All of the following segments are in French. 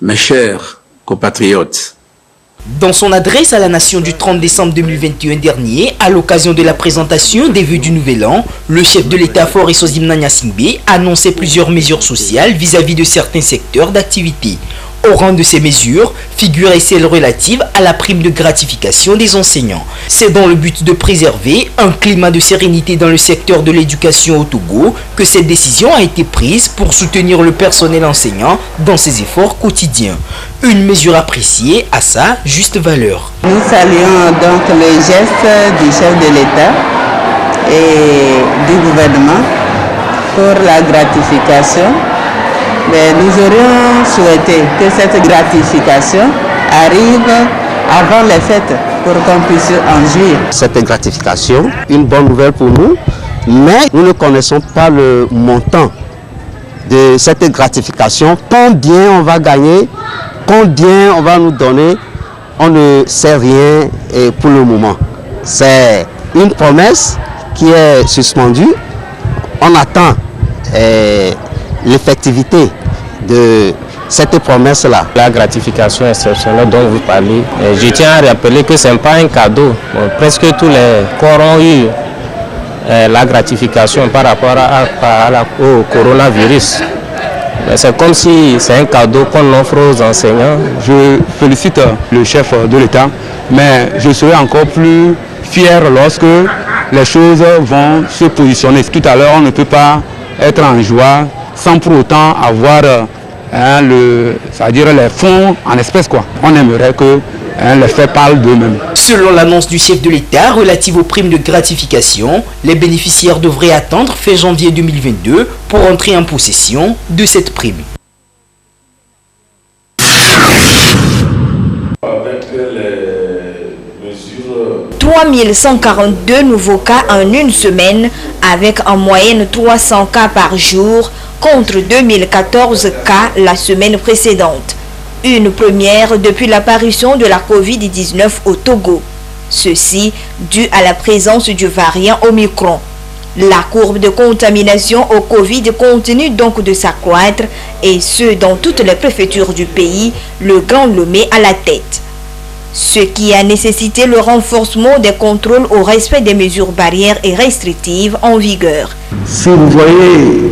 Mes chers compatriotes, dans son adresse à la nation du 30 décembre 2021 dernier, à l'occasion de la présentation des vœux du Nouvel An, le chef de l'État Faure Eswazini Gnassingbé annonçait plusieurs mesures sociales vis-à-vis de certains secteurs d'activité. Au rang de ces mesures figurait celle relative à la prime de gratification des enseignants. C'est dans le but de préserver un climat de sérénité dans le secteur de l'éducation au Togo que cette décision a été prise pour soutenir le personnel enseignant dans ses efforts quotidiens. Une mesure appréciée à sa juste valeur. Nous saluons donc le geste du chef de l'État et du gouvernement pour la gratification. Mais nous aurions souhaité que cette gratification arrive avant les fêtes pour qu'on puisse en jouir. Cette gratification, une bonne nouvelle pour nous, mais nous ne connaissons pas le montant de cette gratification. Combien on va gagner, combien on va nous donner, on ne sait rien pour le moment. C'est une promesse qui est suspendue. On attend l'effectivité de cette promesse-là. La gratification exceptionnelle dont vous parlez, je tiens à rappeler que ce n'est pas un cadeau. Presque tous les corps ont eu la gratification par rapport au coronavirus. C'est comme si c'est un cadeau qu'on offre aux enseignants. Je félicite le chef de l'État, mais je serai encore plus fier lorsque les choses vont se positionner. Tout à l'heure, on ne peut pas être en joie sans pour autant avoir c'est-à-dire les fonds en espèces, quoi. On aimerait que les faits parlent d'eux-mêmes. Selon l'annonce du chef de l'État relative aux primes de gratification, les bénéficiaires devraient attendre fin janvier 2022 pour entrer en possession de cette prime. Avec les mesures... 3142 nouveaux cas en une semaine, avec en moyenne 300 cas par jour, contre 2014 cas la semaine précédente. Une première depuis l'apparition de la Covid-19 au Togo. Ceci dû à la présence du variant Omicron. La courbe de contamination au Covid continue donc de s'accroître, et ce dans toutes les préfectures du pays, le Grand Lomé à la tête. Ce qui a nécessité le renforcement des contrôles au respect des mesures barrières et restrictives en vigueur. Si vous voyez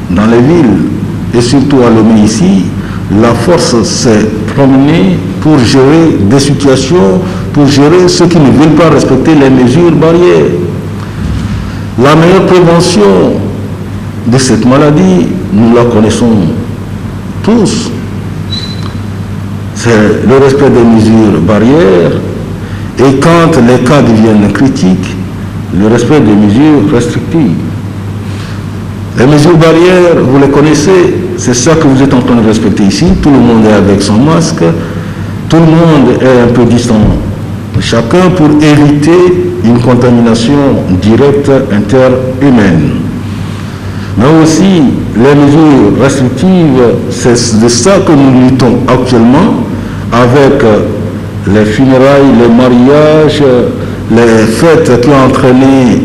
dans les villes, et surtout à Lomé ici, la force s'est promenée pour gérer des situations, pour gérer ceux qui ne veulent pas respecter les mesures barrières. La meilleure prévention de cette maladie, nous la connaissons tous. C'est le respect des mesures barrières, et quand les cas deviennent critiques, le respect des mesures restrictives. Les mesures barrières, vous les connaissez, c'est ça que vous êtes en train de respecter ici. Tout le monde est avec son masque, tout le monde est un peu distant chacun pour éviter une contamination directe interhumaine. Mais aussi, les mesures restrictives, c'est de ça que nous luttons actuellement avec les funérailles, les mariages, les fêtes qui ont entraîné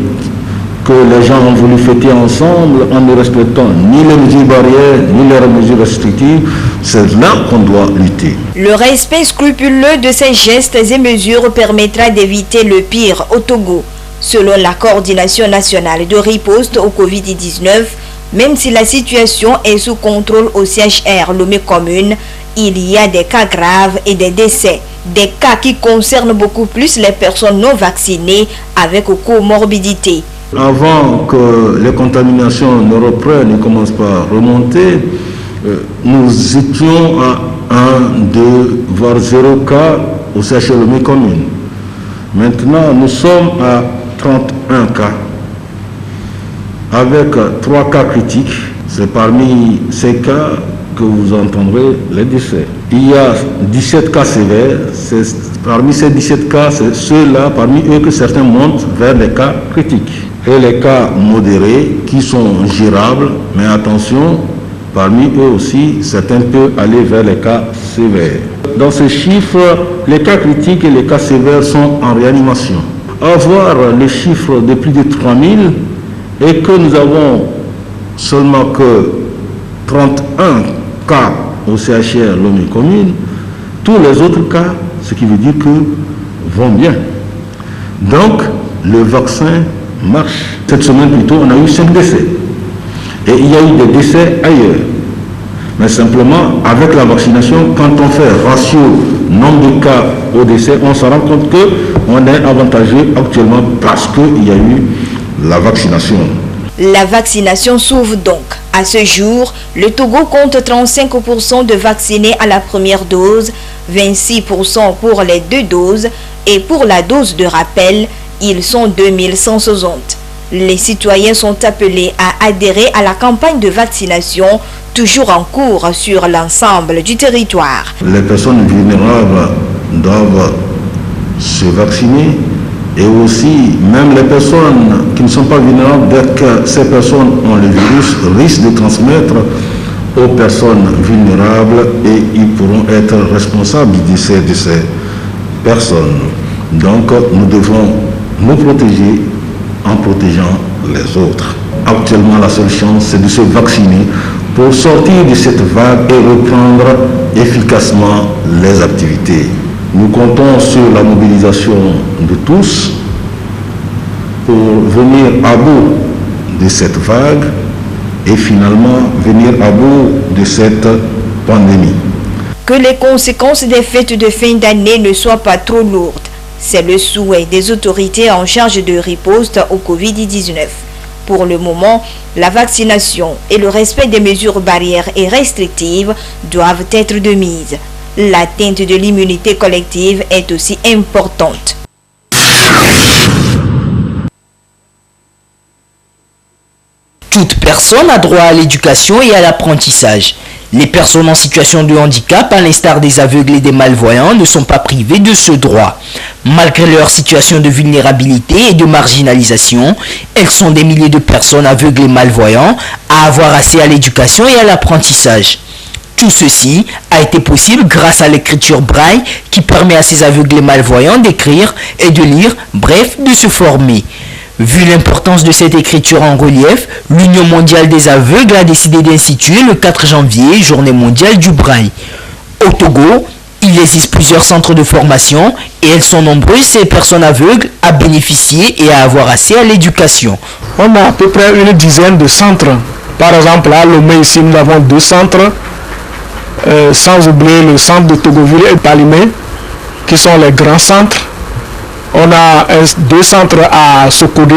que les gens ont voulu fêter ensemble en ne respectant ni les mesures barrières, ni les mesures restrictives. C'est là qu'on doit lutter. Le respect scrupuleux de ces gestes et mesures permettra d'éviter le pire au Togo. Selon la coordination nationale de riposte au Covid-19, même si la situation est sous contrôle au CHR Lomé commune, il y a des cas graves et des décès. Des cas qui concernent beaucoup plus les personnes non vaccinées avec comorbidité. Avant que les contaminations ne reprennent et commencent par remonter, nous étions à 1, 2, voire 0 cas au CHR Lomé commune. Maintenant, nous sommes à 31 cas, avec 3 cas critiques. C'est parmi ces cas que vous entendrez les décès. Il y a 17 cas sévères. Parmi ces 17 cas, c'est ceux-là, parmi eux, que certains montent vers les cas critiques. Et les cas modérés qui sont gérables, mais attention, parmi eux aussi, certains peuvent aller vers les cas sévères. Dans ces chiffres, les cas critiques et les cas sévères sont en réanimation. Avoir le chiffre de plus de 3000 et que nous avons seulement que 31 cas au CHR Lomé Commune, tous les autres cas, ce qui veut dire que vont bien. Donc, le vaccin marche. Cette semaine plutôt, on a eu 5 décès. Et il y a eu des décès ailleurs. Mais simplement, avec la vaccination, quand on fait ratio nombre de cas au décès, on se rend compte qu'on est avantagé actuellement parce qu'il y a eu la vaccination. La vaccination s'ouvre donc. À ce jour, le Togo compte 35% de vaccinés à la première dose, 26% pour les 2 doses et pour la dose de rappel, ils sont 2160. Les citoyens sont appelés à adhérer à la campagne de vaccination toujours en cours sur l'ensemble du territoire. Les personnes vulnérables doivent se vacciner et aussi même les personnes qui ne sont pas vulnérables, dès que ces personnes ont le virus, risquent de transmettre aux personnes vulnérables et ils pourront être responsables du décès de ces personnes. Donc nous devons nous protéger en protégeant les autres. Actuellement, la seule chance, c'est de se vacciner pour sortir de cette vague et reprendre efficacement les activités. Nous comptons sur la mobilisation de tous pour venir à bout de cette vague et finalement venir à bout de cette pandémie. Que les conséquences des fêtes de fin d'année ne soient pas trop lourdes. C'est le souhait des autorités en charge de riposte au Covid-19. Pour le moment, la vaccination et le respect des mesures barrières et restrictives doivent être de mise. L'atteinte de l'immunité collective est aussi importante. Toute personne a droit à l'éducation et à l'apprentissage. Les personnes en situation de handicap, à l'instar des aveugles et des malvoyants, ne sont pas privées de ce droit. Malgré leur situation de vulnérabilité et de marginalisation, elles sont des milliers de personnes aveugles et malvoyants à avoir accès à l'éducation et à l'apprentissage. Tout ceci a été possible grâce à l'écriture braille qui permet à ces aveugles et malvoyants d'écrire et de lire, bref, de se former. Vu l'importance de cette écriture en relief, l'Union mondiale des aveugles a décidé d'instituer le 4 janvier, journée mondiale du braille. Au Togo, il existe plusieurs centres de formation et elles sont nombreuses ces personnes aveugles à bénéficier et à avoir accès à l'éducation. On a à peu près une dizaine de centres. Par exemple, à Lomé, ici, nous avons 2 centres, sans oublier le centre de Togoville et Palimé, qui sont les grands centres. On a 2 centres à Sokodé,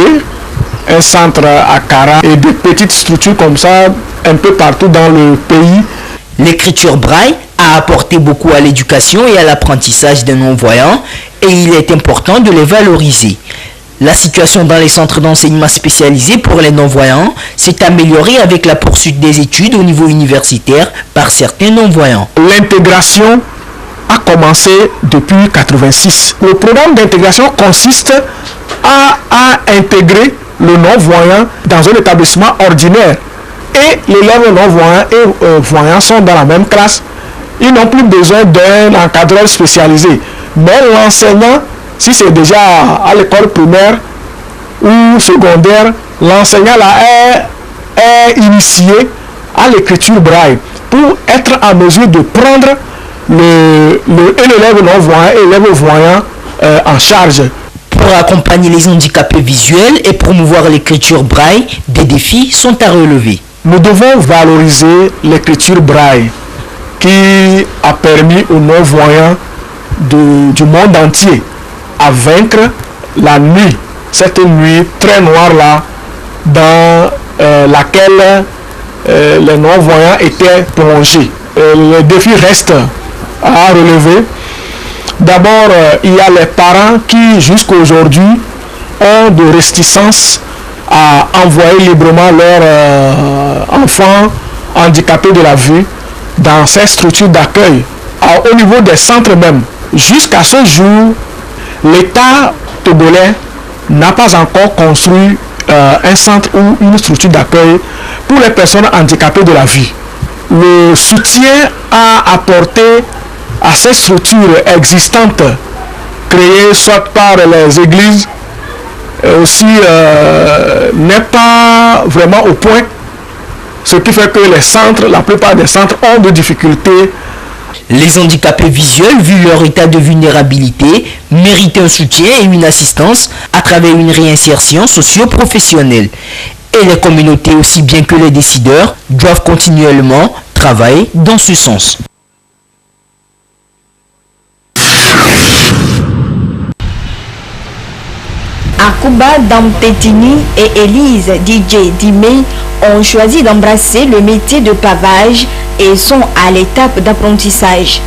un centre à Kara et des petites structures comme ça un peu partout dans le pays. L'écriture braille a apporté beaucoup à l'éducation et à l'apprentissage des non-voyants et il est important de les valoriser. La situation dans les centres d'enseignement spécialisés pour les non-voyants s'est améliorée avec la poursuite des études au niveau universitaire par certains non-voyants. L'intégration a commencé depuis 1986. Le programme d'intégration consiste à intégrer le non-voyant dans un établissement ordinaire. Et l'élève non-voyant et voyant sont dans la même classe. Ils n'ont plus besoin d'un encadreur spécialisé. Mais l'enseignant, si c'est déjà à l'école primaire ou secondaire, l'enseignant là est initié à l'écriture braille pour être en mesure de prendre l'élève non-voyant et l'élève voyant en charge. Pour accompagner les handicapés visuels et promouvoir l'écriture braille, des défis sont à relever. Nous devons valoriser l'écriture braille qui a permis aux non-voyants du monde entier à vaincre la nuit, cette nuit très noire là, dans laquelle les non-voyants étaient plongés. Les défis restent à relever. D'abord, il y a les parents qui jusqu'à aujourd'hui ont de réticences à envoyer librement leurs enfants handicapés de la vue dans ces structures d'accueil. Au niveau des centres même, jusqu'à ce jour, l'État togolais n'a pas encore construit un centre ou une structure d'accueil pour les personnes handicapées de la vue. Le soutien à apporter à ces structures existantes, créées soit par les églises, aussi n'est pas vraiment au point. Ce qui fait que la plupart des centres ont des difficultés. Les handicapés visuels, vu leur état de vulnérabilité, méritent un soutien et une assistance à travers une réinsertion socio-professionnelle. Et les communautés, aussi bien que les décideurs, doivent continuellement travailler dans ce sens. Akuba Dampetini et Elise DJ Dimé ont choisi d'embrasser le métier de pavage et sont à l'étape d'apprentissage.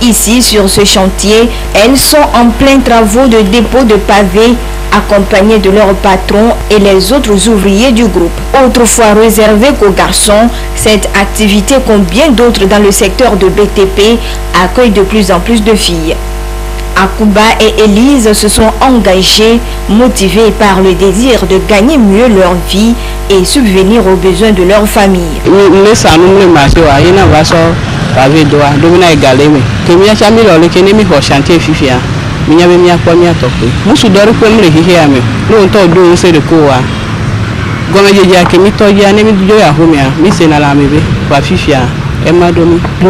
Ici, sur ce chantier, elles sont en plein travaux de dépôt de pavés, accompagnées de leur patron et les autres ouvriers du groupe. Autrefois réservée qu'aux garçons, cette activité, comme bien d'autres dans le secteur de BTP, accueille de plus en plus de filles. Akuba et Elise se sont engagés, motivés par le désir de gagner mieux leur vie et subvenir aux besoins de leur famille. Le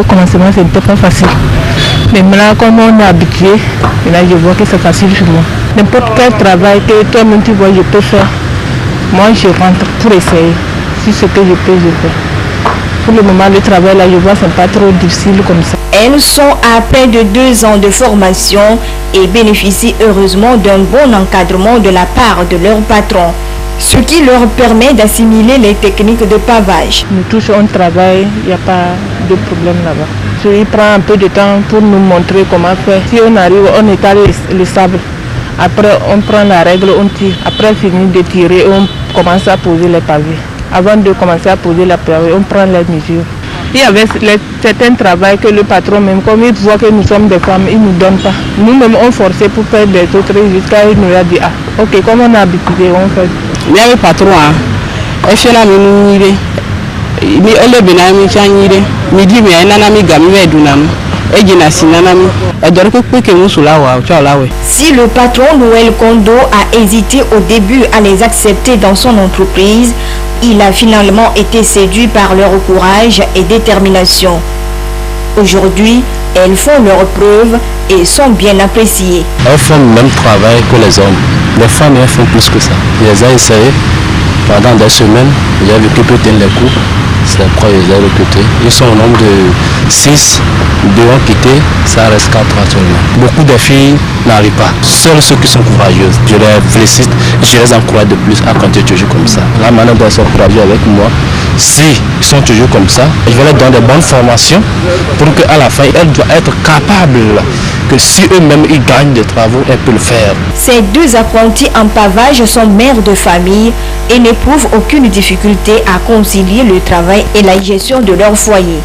commencement, c'était pas facile. Mais maintenant, comme on est habitué, là, je vois que c'est facile pour moi. N'importe quel travail que toi-même tu vois, je peux faire. Moi, je rentre pour essayer. Si ce que je peux, je fais. Pour le moment, le travail, là, je vois, c'est pas trop difficile comme ça. Elles sont à près de 2 ans de formation et bénéficient heureusement d'un bon encadrement de la part de leur patron, ce qui leur permet d'assimiler les techniques de pavage. Nous tous, on travaille, il n'y a pas de problème là-bas. Il prend un peu de temps pour nous montrer comment faire. Si on arrive, on étale le sable. Après, on prend la règle, on tire. Après, fini de tirer, on commence à poser les pavés. Avant de commencer à poser les pavés, on prend les mesures. Il y avait certains travaux que le patron, même comme il voit que nous sommes des femmes, il ne nous donne pas. Nous-mêmes, on forçait pour faire des autres jusqu'à il nous a dit, ah, ok, comme on a habitué, on fait. Il y a le patron, il fait la minute. Si le patron Noël Kondo a hésité au début à les accepter dans son entreprise, il a finalement été séduit par leur courage et détermination. Aujourd'hui, elles font leurs preuves et sont bien appréciées. Elles font le même travail que les hommes. Les femmes, elles font plus que ça. Je les ai essayées pendant des semaines. J'ai vu que peut-être les coups. C'est pourquoi je les ai recrutés. Ils sont au nombre de 6, 2 ont quitté, ça reste 4 actuellement. Beaucoup de filles n'arrivent pas. Seuls ceux qui sont courageuses, je les félicite et je les encourage de plus à continuer toujours comme ça. La manière dont ils sont courageux avec moi, si ils sont toujours comme ça, je vais leur donner de bonnes formations pour qu'à la fin, elles doivent être capables que si eux-mêmes ils gagnent des travaux, elles peuvent le faire. Ces 2 apprentis en pavage sont mères de famille et n'éprouvent aucune difficulté à concilier le travail et la gestion de leur foyer.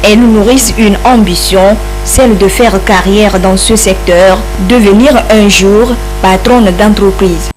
Elles nourrissent une ambition, celle de faire carrière dans ce secteur, devenir un jour patronne d'entreprise.